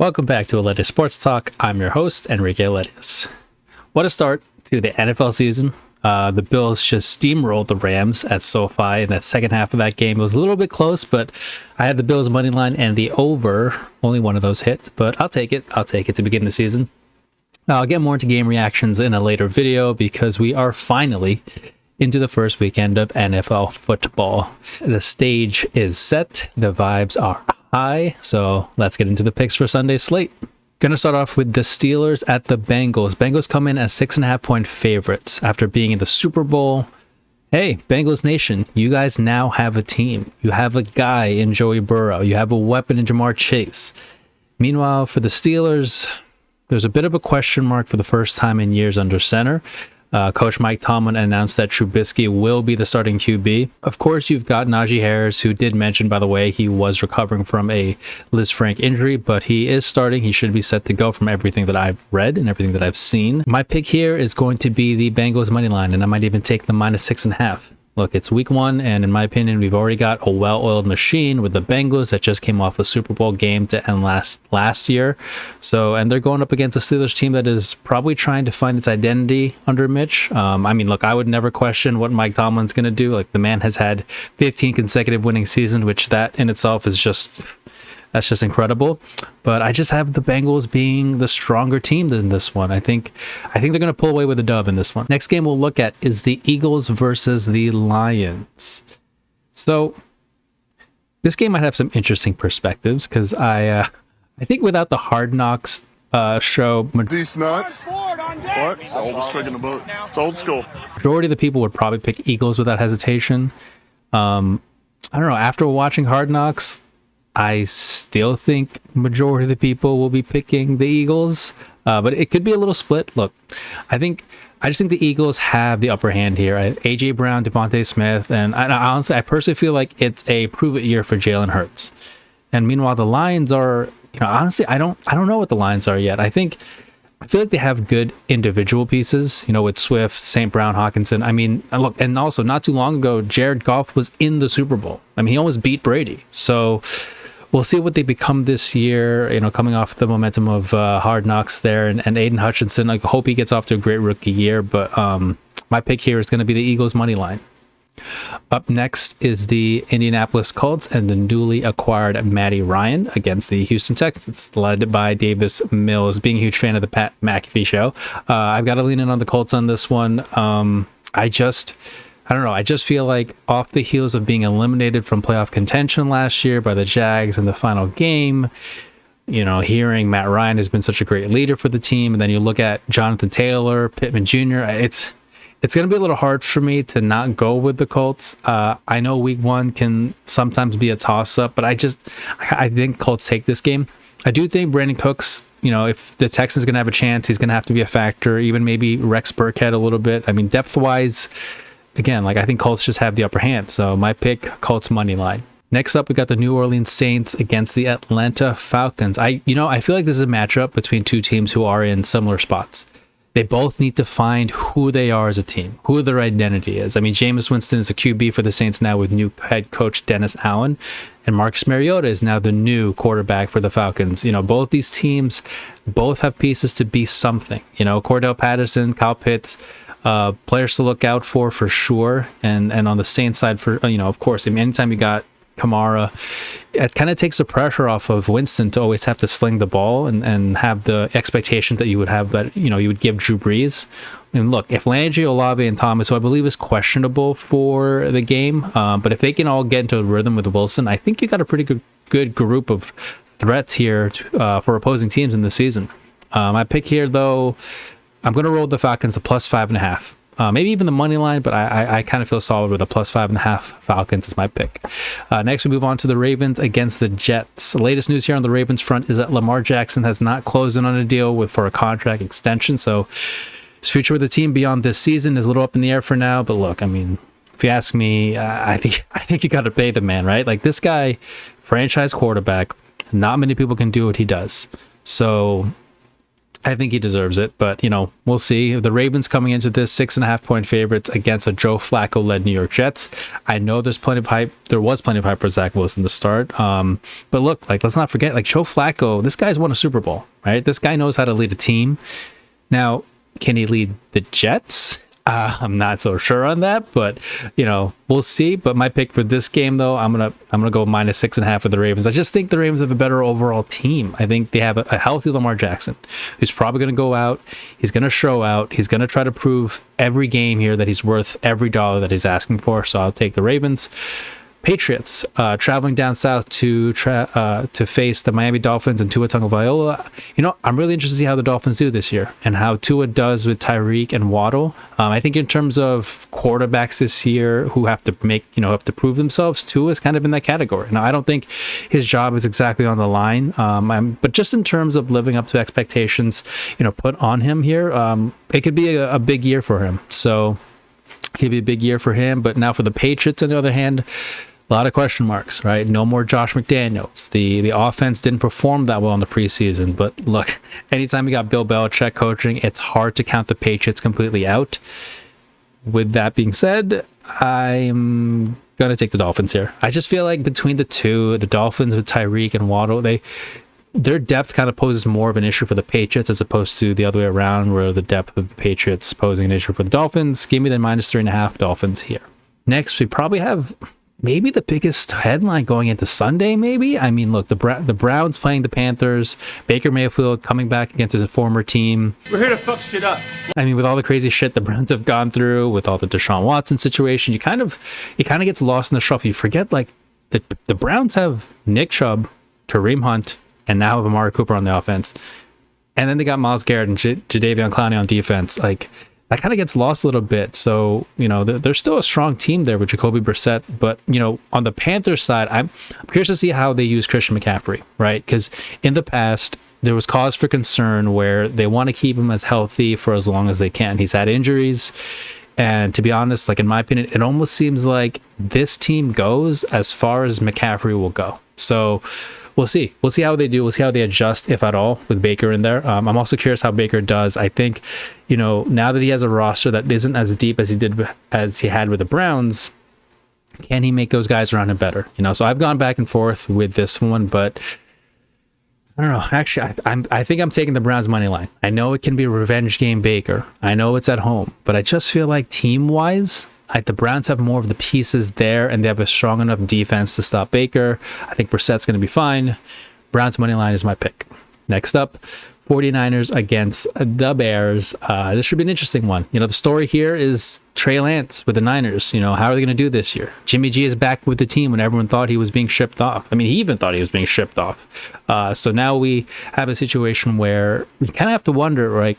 Welcome back to Aledius Sports Talk. I'm your host, Enrique Aledius. What a start to the NFL season. The Bills just steamrolled the Rams at SoFi in that second half of that game. It was a little bit close, but I had the Bills money line and the over. Only one of those hit, but I'll take it. I'll take it to begin the season. I'll get more into game reactions in a later video because we are finally into the first weekend of NFL football. The stage is set. The vibes are high. So let's get into the picks for Sunday's slate. Gonna start off with the Steelers at the Bengals. Bengals come in as 6.5-point favorites after being in the Super Bowl. Hey, Bengals Nation, you guys now have a team. You have a guy in Joey Burrow. You have a weapon in Jamar Chase. Meanwhile, for the Steelers, there's a bit of a question mark for the first time in years under center. Coach Mike Tomlin announced that Trubisky will be the starting QB. Of course, you've got Najee Harris, who did mention, by the way, he was recovering from a Liz Frank injury, but he is starting. He should be set to go from everything that I've read and everything that I've seen. My pick here is going to be the Bengals money line, and I might even take the -6.5. Look, it's week one, and in my opinion, we've already got a well-oiled machine with the Bengals that just came off a Super Bowl game to end last year. So, and they're going up against a Steelers team that is probably trying to find its identity under Mitch. I mean, look, I would never question what Mike Tomlin's going to do. Like, the man has had 15 consecutive winning seasons, which that in itself is that's just incredible. But I just have the Bengals being the stronger team than this one. I think they're going to pull away with a dub in this one. Next game we'll look at is the Eagles versus the Lions. So this game might have some interesting perspectives because I think without the Hard Knocks show, These nuts. What? It's the oldest trick in the book. It's old school. Majority of the people would probably pick Eagles without hesitation. I don't know. After watching Hard Knocks, I still think majority of the people will be picking the Eagles, but it could be a little split. Look, I just think the Eagles have the upper hand here. A.J. Brown, Devontae Smith, and I personally feel like it's a prove-it year for Jalen Hurts. And meanwhile, the Lions are, honestly, I don't know what the Lions are yet. I feel like they have good individual pieces, with Swift, St. Brown, Hawkinson. I mean, look, and also not too long ago, Jared Goff was in the Super Bowl. I mean, he almost beat Brady. So we'll see what they become this year, coming off the momentum of Hard Knocks there. And Aiden Hutchinson, I hope he gets off to a great rookie year. But my pick here is going to be the Eagles money line. Up next is the Indianapolis Colts and the newly acquired Matty Ryan against the Houston Texans, led by Davis Mills. Being a huge fan of the Pat McAfee show, I've got to lean in on the Colts on this one. I don't know. I just feel like off the heels of being eliminated from playoff contention last year by the Jags in the final game, hearing Matt Ryan has been such a great leader for the team, and then you look at Jonathan Taylor, Pittman Jr., it's going to be a little hard for me to not go with the Colts. I know week one can sometimes be a toss-up, but I think Colts take this game. I do think Brandon Cooks, if the Texans are going to have a chance, he's going to have to be a factor, even maybe Rex Burkhead a little bit. I mean, depth-wise, again, I think Colts just have the upper hand. So my pick, Colts money line. Next up, we got the New Orleans Saints against the Atlanta Falcons. I feel like this is a matchup between two teams who are in similar spots. They both need to find who they are as a team, who their identity is. I mean, Jameis Winston is a QB for the Saints now with new head coach Dennis Allen, and Marcus Mariota is now the new quarterback for the Falcons. Both these teams both have pieces to be something. Cordell Patterson, Kyle Pitts, players to look out for sure. And on the Saints side, of course, anytime you got Kamara, it kind of takes the pressure off of Winston to always have to sling the ball and have the expectation that you would have that, you would give Drew Brees. And look, if Landry, Olave, and Thomas, who I believe is questionable for the game, but if they can all get into a rhythm with Wilson, I think you got a pretty good group of threats here for opposing teams in the season. My pick here, though, I'm going to roll the Falcons to +5.5. Maybe even the money line, but I kind of feel solid with a +5.5 Falcons is my pick. Next, we move on to the Ravens against the Jets. The latest news here on the Ravens front is that Lamar Jackson has not closed in on a deal for a contract extension, so his future with the team beyond this season is a little up in the air for now. But look, I mean, if you ask me, I think you got to pay the man, right? Like, this guy, franchise quarterback, not many people can do what he does. So I think he deserves it, but we'll see. The Ravens coming into this 6.5-point favorites against a Joe Flacco-led New York Jets. I know there's plenty of hype. There was plenty of hype for Zach Wilson to start. But look, let's not forget, Joe Flacco, this guy's won a Super Bowl, right? This guy knows how to lead a team. Now, can he lead the Jets? I'm not so sure on that, but we'll see. But my pick for this game, though, I'm gonna go -6.5 for the Ravens. I just think the Ravens have a better overall team. I think they have a healthy Lamar Jackson, who's probably gonna go out. He's gonna show out. He's gonna try to prove every game here that he's worth every dollar that he's asking for. So I'll take the Ravens. Patriots traveling down south to face the Miami Dolphins and Tua Tagovailoa. I'm really interested to see how the Dolphins do this year and how Tua does with Tyreek and Waddle. I think in terms of quarterbacks this year who have to prove themselves, Tua is kind of in that category. Now, I don't think his job is exactly on the line, but just in terms of living up to expectations, put on him here, it could be a big year for him. So it could be a big year for him. But now for the Patriots, on the other hand, a lot of question marks, right? No more Josh McDaniels. The offense didn't perform that well in the preseason. But look, anytime you got Bill Belichick coaching, it's hard to count the Patriots completely out. With that being said, I'm going to take the Dolphins here. I just feel like between the two, the Dolphins with Tyreek and Waddle, their depth kind of poses more of an issue for the Patriots as opposed to the other way around, where the depth of the Patriots posing an issue for the Dolphins. Give me the -3.5 Dolphins here. Next, we probably have maybe the biggest headline going into Sunday, maybe. I mean, look, the Browns playing the Panthers, Baker Mayfield coming back against his former team. We're here to fuck shit up. I mean, with all the crazy shit the Browns have gone through, with all the Deshaun Watson situation, it kind of gets lost in the shuffle. You forget, the Browns have Nick Chubb, Kareem Hunt, and now have Amari Cooper on the offense. And then they got Myles Garrett and Jadeveon Clowney on defense. That kind of gets lost a little bit. So, there's still a strong team there with Jacoby Brissett. But, on the Panthers side, I'm curious to see how they use Christian McCaffrey, right? Because in the past, there was cause for concern where they want to keep him as healthy for as long as they can. He's had injuries. And to be honest, in my opinion, it almost seems like this team goes as far as McCaffrey will go. So we'll see. We'll see how they do. We'll see how they adjust, if at all, with Baker in there. I'm also curious how Baker does. I think, now that he has a roster that isn't as deep as he had with the Browns, can he make those guys around him better? So I've gone back and forth with this one, but I don't know. Actually, I think I'm taking the Browns money line. I know it can be a revenge game, Baker. I know it's at home, but I just feel like team-wise, the Browns have more of the pieces there, and they have a strong enough defense to stop Baker. I think Brissett's going to be fine. Browns money line is my pick. Next up, 49ers against the Bears. This should be an interesting one. The story here is Trey Lance with the Niners. How are they going to do this year? Jimmy G is back with the team when everyone thought he was being shipped off. I mean, he even thought he was being shipped off. So now we have a situation where we kind of have to wonder,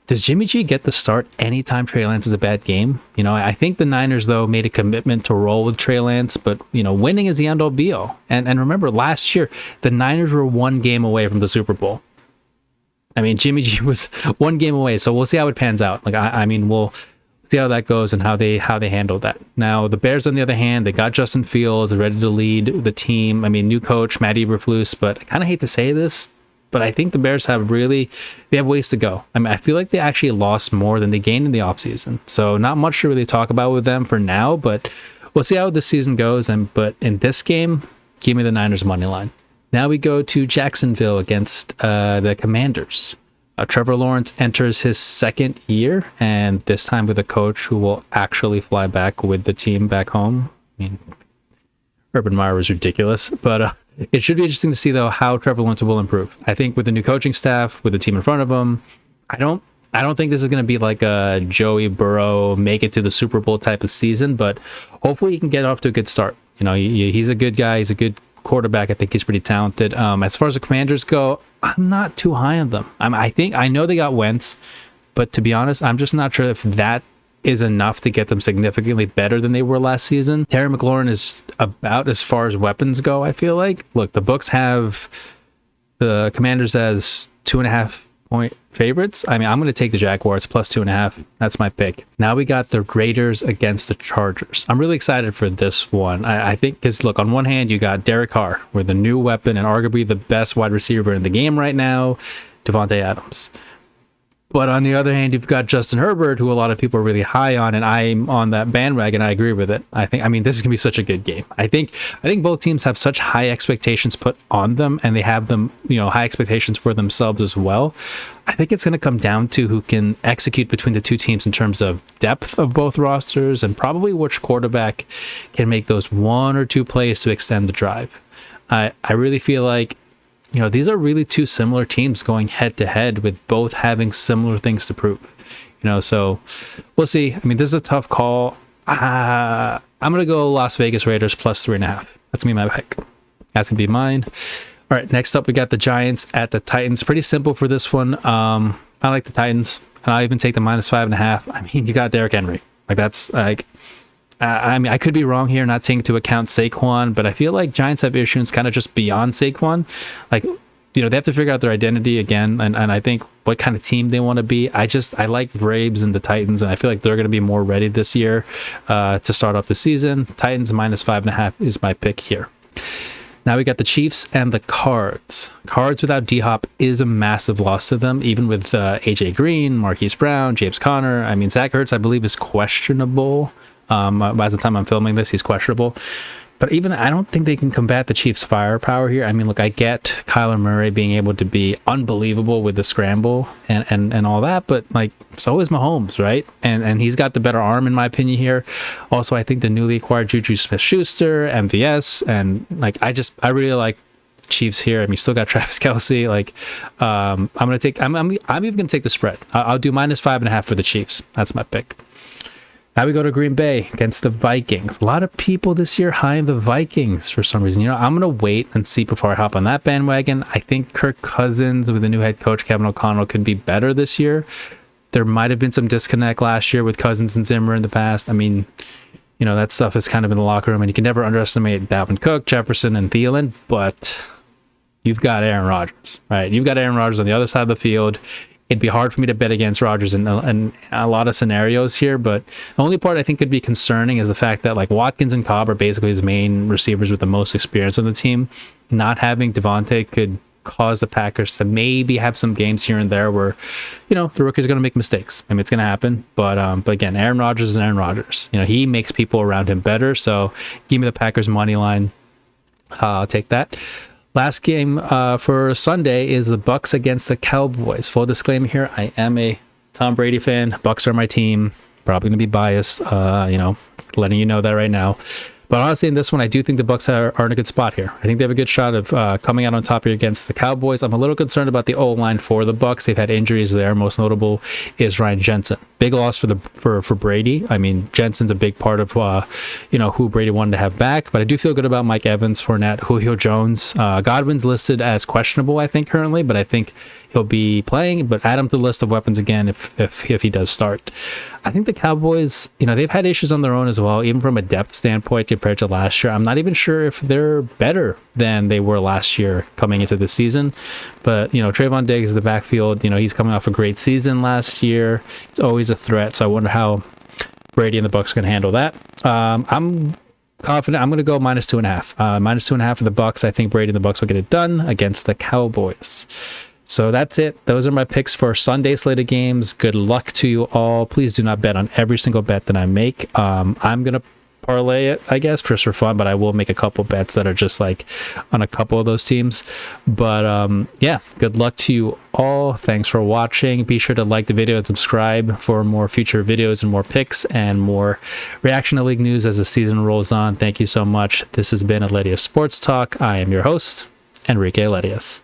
does Jimmy G get the start anytime Trey Lance is a bad game? I think the Niners, though, made a commitment to roll with Trey Lance, but, winning is the end-all be-all. And remember, last year, the Niners were one game away from the Super Bowl. I mean, Jimmy G was one game away, so we'll see how it pans out. We'll see how that goes and how they handle that. Now, the Bears, on the other hand, they got Justin Fields ready to lead the team. I mean, new coach, Matt Eberflus, but I kind of hate to say this, but I think the Bears have ways to go. I mean, I feel like they actually lost more than they gained in the offseason. So not much to really talk about with them for now, but we'll see how this season goes. But in this game, give me the Niners money line. Now we go to Jacksonville against the Commanders. Trevor Lawrence enters his second year, and this time with a coach who will actually fly back with the team back home. I mean, Urban Meyer was ridiculous, but it should be interesting to see, though, how Trevor Lawrence will improve. I think with the new coaching staff, with the team in front of him, I don't think this is going to be like a Joey Burrow make it to the Super Bowl type of season, but hopefully he can get off to a good start. He's a good guy. He's a good quarterback. I think he's pretty talented. As far as the Commanders go, I'm not too high on them. I know they got Wentz, but to be honest, I'm just not sure if that is enough to get them significantly better than they were last season. Terry McLaurin is about as far as weapons go, I feel like. Look, the books have the Commanders as 2.5-point favorites. I mean, I'm going to take the Jaguars plus 2.5. That's my pick. Now we got the Raiders against the Chargers. I'm really excited for this one. I think because, look, on one hand, you got Derek Carr with the new weapon and arguably the best wide receiver in the game right now. Devontae Adams. But on the other hand, you've got Justin Herbert, who a lot of people are really high on, and I'm on that bandwagon. I agree with it. I mean, this is gonna be such a good game. I think both teams have such high expectations put on them, and they have them, high expectations for themselves as well. I think it's gonna come down to who can execute between the two teams in terms of depth of both rosters, and probably which quarterback can make those one or two plays to extend the drive. I really feel like, these are really two similar teams going head to head with both having similar things to prove. So we'll see. I mean, this is a tough call. I'm going to go Las Vegas Raiders plus 3.5. That's me, my pick. That's going to be mine. All right, next up, we got the Giants at the Titans. Pretty simple for this one. I like the Titans. I'll even take the minus 5.5. I mean, you got Derrick Henry. That's I mean, I could be wrong here, not taking into account Saquon, but I feel like Giants have issues kind of just beyond Saquon. They have to figure out their identity again, and I think what kind of team they want to be. I like Braves and the Titans, and I feel like they're going to be more ready this year to start off the season. Titans minus 5.5 is my pick here. Now we got the Chiefs and the Cards. Cards without D-Hop is a massive loss to them, even with A.J. Green, Marquise Brown, James Conner. I mean, Zach Ertz, I believe, is questionable. By the time I'm filming this, he's questionable. But even I don't think they can combat the Chiefs' firepower here. I mean, look, I get Kyler Murray being able to be unbelievable with the scramble and all that, but so is Mahomes, right? And he's got the better arm in my opinion here. Also, I think the newly acquired Juju Smith-Schuster, MVS, and I really like Chiefs here. I mean, you still got Travis Kelce. I'm even gonna take the spread. I'll do minus 5.5 for the Chiefs. That's my pick. Now we go to Green Bay against the Vikings. A lot of people this year high in the Vikings for some reason. I'm going to wait and see before I hop on that bandwagon. I think Kirk Cousins with the new head coach, Kevin O'Connell, could be better this year. There might have been some disconnect last year with Cousins and Zimmer in the past. I mean, that stuff is kind of in the locker room, and you can never underestimate Dalvin Cook, Jefferson, and Thielen, but you've got Aaron Rodgers, right? You've got Aaron Rodgers on the other side of the field. It'd be hard for me to bet against Rodgers in a lot of scenarios here, but the only part I think could be concerning is the fact that Watkins and Cobb are basically his main receivers with the most experience on the team. Not having Devontae could cause the Packers to maybe have some games here and there where, the rookie's going to make mistakes. I mean, it's going to happen, but again, Aaron Rodgers is Aaron Rodgers. He makes people around him better, so give me the Packers money line. I'll take that. Last game for Sunday is the Bucks against the Cowboys. Full disclaimer here, I am a Tom Brady fan. Bucks are my team. Probably going to be biased, letting you know that right now. But honestly, in this one, I do think the Bucks are in a good spot here. I think they have a good shot of coming out on top here against the Cowboys. I'm a little concerned about the O-line for the Bucks. They've had injuries there. Most notable is Ryan Jensen. Big loss for Brady. I mean, Jensen's a big part of who Brady wanted to have back. But I do feel good about Mike Evans, Fournette, Julio Jones. Godwin's listed as questionable, I think, currently, but I think he'll be playing. But add him to the list of weapons again if he does start. I think the Cowboys, they've had issues on their own as well, even from a depth standpoint compared to last year. I'm not even sure if they're better than they were last year coming into the season. But, Trayvon Diggs in the backfield, he's coming off a great season last year. He's always a threat. So I wonder how Brady and the Bucks can handle that. I'm confident. I'm going to go minus 2.5. Minus 2.5 for the Bucks. I think Brady and the Bucks will get it done against the Cowboys. So that's it. Those are my picks for Sunday slated games. Good luck to you all. Please do not bet on every single bet that I make. I'm going to parlay it, I guess, just for fun, but I will make a couple bets that are just on a couple of those teams. But yeah, good luck to you all. Thanks for watching. Be sure to like the video and subscribe for more future videos and more picks and more reaction to league news as the season rolls on. Thank you so much. This has been Aledius Sports Talk. I am your host, Enrique Aledius.